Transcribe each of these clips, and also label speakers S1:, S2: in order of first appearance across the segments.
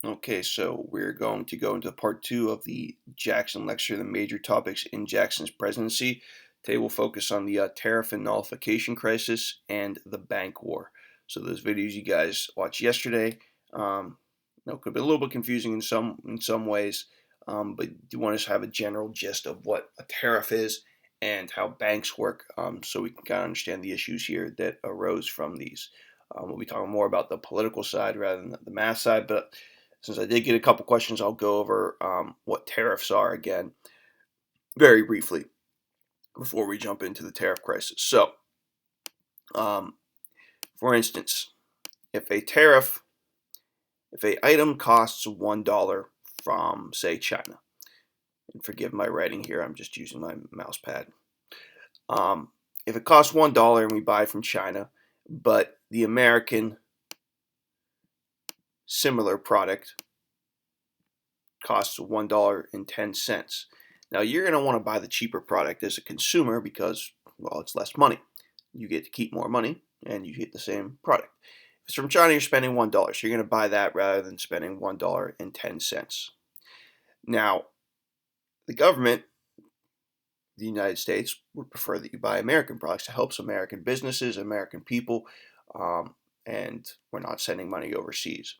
S1: Okay, so we're going to go into part two of the Jackson lecture, the major topics in Jackson's presidency. Today we'll focus on the tariff and nullification crisis and the bank war. So those videos you guys watched yesterday, could be a little bit confusing in some ways, but you want us to have a general gist of what a tariff is and how banks work, so we can kind of understand the issues here that arose from these. We'll be talking more about the political side rather than the math side, but since I did get a couple questions, I'll go over what tariffs are again very briefly before we jump into the tariff crisis. So, um, for instance, if a tariff, if a item costs $1 from, say, China, and forgive my writing here, I'm just using my mouse pad. If it costs $1 and we buy from China, but the American similar product costs $1.10. Now you're going to want to buy the cheaper product as a consumer because, well, it's less money. You get to keep more money and you get the same product. If it's from China, you're spending $1. So you're going to buy that rather than spending $1.10. Now, the government, the United States, would prefer that you buy American products. It helps American businesses, American people, and we're not sending money overseas.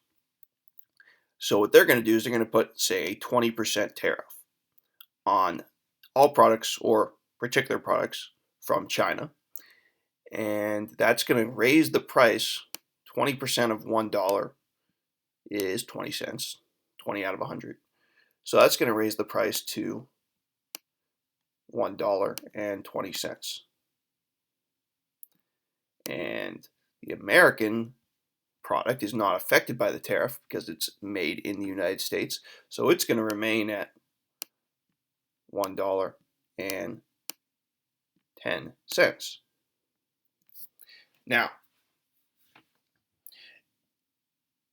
S1: So what they're going to do is they're going to put, say, a 20% tariff on all products or particular products from China. And that's going to raise the price. 20% of $1 is 20 cents, 20 out of 100. So that's going to raise the price to $1.20. And the American product is not affected by the tariff because it's made in the United States. So it's going to remain at $1.10. Now,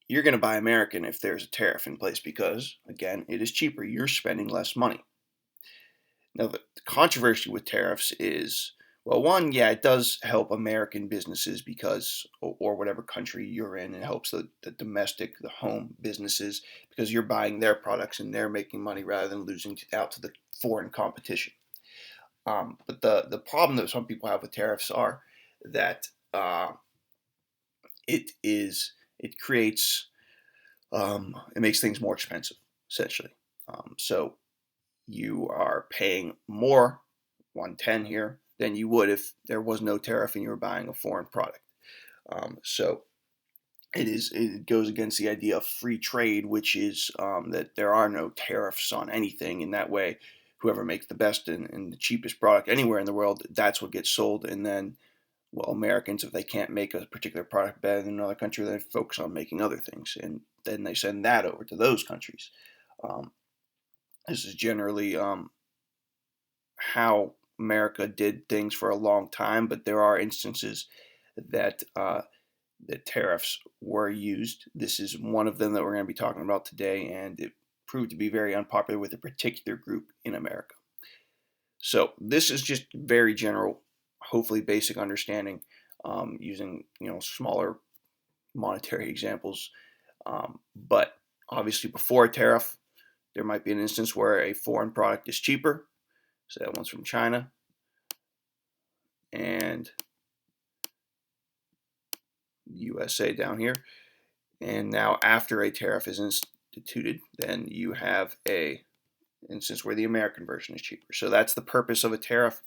S1: you're going to buy American if there's a tariff in place because, again, it is cheaper. You're spending less money. Now, the controversy with tariffs is, well, one, yeah, it does help American businesses because, or whatever country you're in, it helps the domestic, the home businesses because you're buying their products and they're making money rather than losing out to the foreign competition. But the problem that some people have with tariffs are that it creates it makes things more expensive essentially. So you are paying more 110 here than you would if there was no tariff and you were buying a foreign product. So it goes against the idea of free trade, which is that there are no tariffs on anything. In that way, whoever makes the best and the cheapest product anywhere in the world, that's what gets sold. And then, well, Americans, if they can't make a particular product better than another country, they focus on making other things, and then they send that over to those countries. Um, this is generally how America did things for a long time, but there are instances that that tariffs were used. This is one of them that we're going to be talking about today, and it proved to be very unpopular with a particular group in America. So this is just very general, hopefully basic understanding, using smaller monetary examples. But obviously, before a tariff, there might be an instance where a foreign product is cheaper. So that one's from China, and USA down here. And now after a tariff is instituted, then you have a instance where the American version is cheaper. So that's the purpose of a tariff.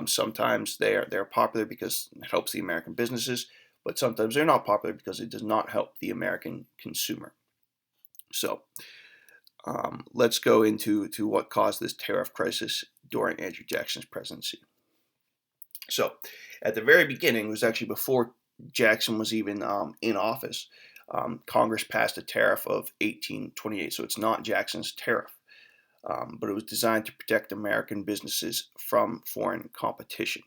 S1: Sometimes they're popular because it helps the American businesses, but sometimes they're not popular because it does not help the American consumer. So let's go into what caused this tariff crisis during Andrew Jackson's presidency. So at the very beginning, it was actually before Jackson was even in office. Congress passed a tariff of 1828, so it's not Jackson's tariff, but it was designed to protect American businesses from foreign competition.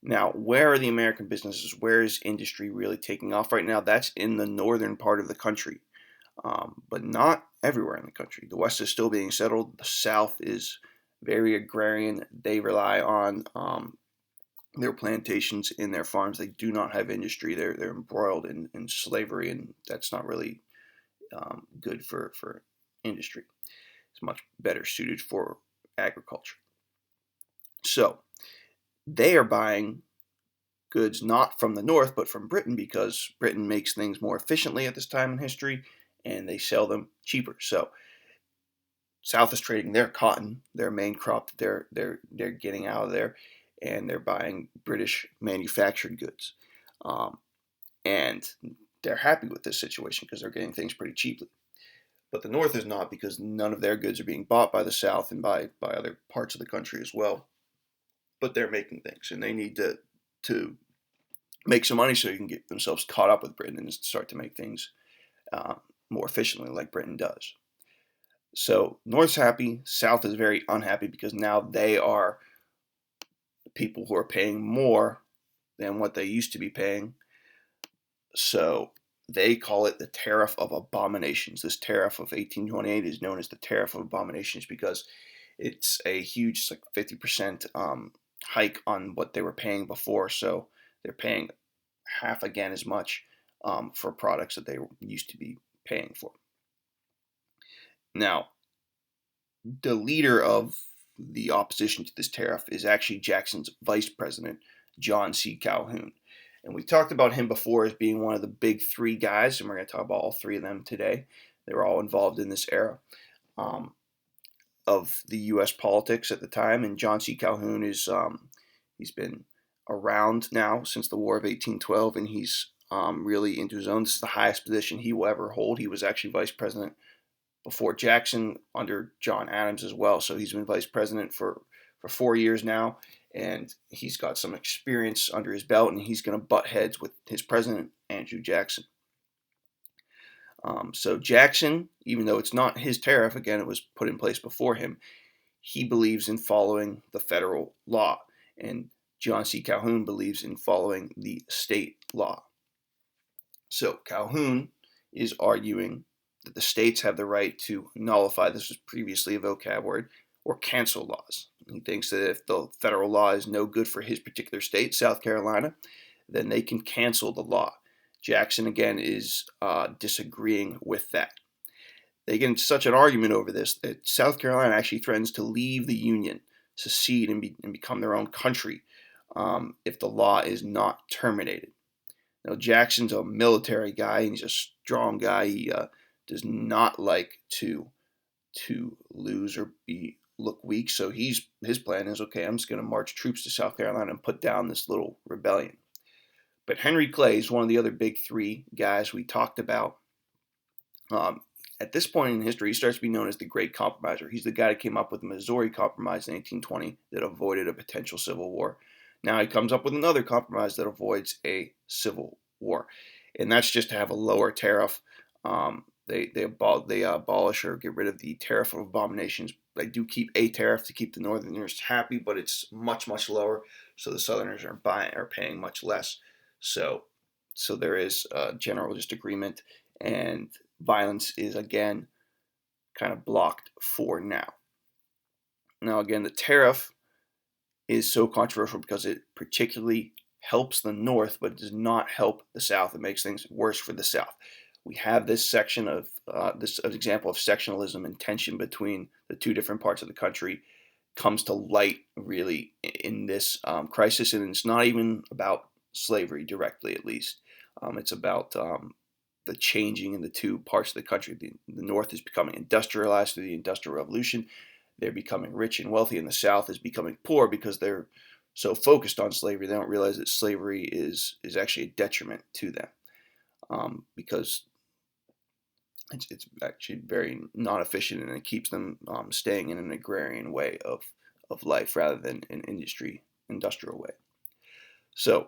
S1: Now, where are the American businesses? Where is industry really taking off right now? That's in the northern part of the country, but not everywhere in the country. The West is still being settled. The South is very agrarian. They rely on their plantations in their farms. They do not have industry. They're embroiled in slavery, and that's not really good for industry. It's much better suited for agriculture. So they are buying goods not from the North but from Britain because Britain makes things more efficiently at this time in history, and they sell them cheaper. So South is trading their cotton, their main crop that they're getting out of there, and they're buying British manufactured goods, and they're happy with this situation because they're getting things pretty cheaply. But the North is not, because none of their goods are being bought by the South and by other parts of the country as well. But they're making things, and they need to make some money so they can get themselves caught up with Britain and start to make things more efficiently like Britain does. So North's happy, South is very unhappy because now they are the people who are paying more than what they used to be paying. So they call it the Tariff of Abominations. This tariff of 1828 is known as the Tariff of Abominations because it's a huge, like 50% hike on what they were paying before. So they're paying half again as much for products that they used to be paying for. Now, the leader of the opposition to this tariff is actually Jackson's vice president, John C. Calhoun. And we talked about him before as being one of the big three guys, and we're going to talk about all three of them today. They were all involved in this era of the U.S. politics at the time. And John C. Calhoun is he's been around now since the War of 1812, and he's really into his own. This is the highest position he will ever hold. He was actually vice president before Jackson under John Adams as well. So he's been vice president for 4 years now, and he's got some experience under his belt, and he's going to butt heads with his president, Andrew Jackson. So Jackson, even though it's not his tariff, again, it was put in place before him, he believes in following the federal law, and John C. Calhoun believes in following the state law. So Calhoun is arguing that the states have the right to nullify, this was previously a vocab word, or cancel laws. He thinks that if the federal law is no good for his particular state, South Carolina, then they can cancel the law. Jackson, again, is disagreeing with that. They get into such an argument over this that South Carolina actually threatens to leave the Union, secede, and become their own country if the law is not terminated. Now, Jackson's a military guy, and he's a strong guy. He does not like to lose or look weak. So his plan is, okay, I'm just going to march troops to South Carolina and put down this little rebellion. But Henry Clay is one of the other big three guys we talked about. At this point in history, he starts to be known as the Great Compromiser. He's the guy that came up with the Missouri Compromise in 1820 that avoided a potential civil war. Now he comes up with another compromise that avoids a civil war, and that's just to have a lower tariff. They abolish or get rid of the Tariff of Abominations. They do keep a tariff to keep the Northerners happy, but it's much lower, so the Southerners are paying much less. So there is general disagreement, and violence is again kind of blocked for now. Now again, the tariff is so controversial because it particularly helps the North, but it does not help the South. It makes things worse for the South. We have this section of this example of sectionalism and tension between the two different parts of the country comes to light really in this crisis, and it's not even about slavery directly, at least. It's about the changing in the two parts of the country. The North is becoming industrialized through the Industrial Revolution. They're becoming rich and wealthy, and the South is becoming poor because they're so focused on slavery they don't realize that slavery is actually a detriment to them, because it's actually very non-efficient, and it keeps them staying in an agrarian way of life rather than an industrial way. So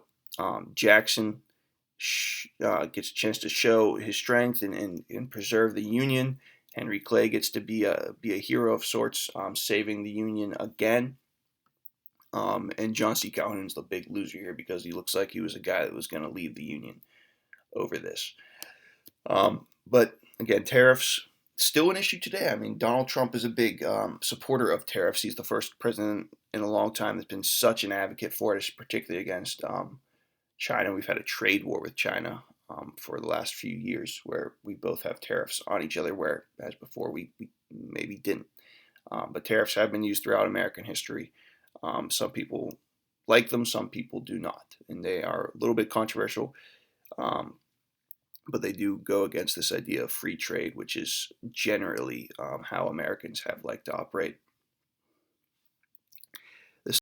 S1: Jackson gets a chance to show his strength and preserve the Union. Henry Clay gets to be a hero of sorts, saving the Union again. And John C. Calhoun's the big loser here because he looks like he was a guy that was going to leave the Union over this. But again, tariffs still an issue today. I mean, Donald Trump is a big supporter of tariffs. He's the first president in a long time that's been such an advocate for it, particularly against China. We've had a trade war with China for the last few years, where we both have tariffs on each other, whereas before we maybe didn't. But tariffs have been used throughout American history. Some people like them, some people do not, and they are a little bit controversial. Um, but they do go against this idea of free trade, which is generally how Americans have liked to operate.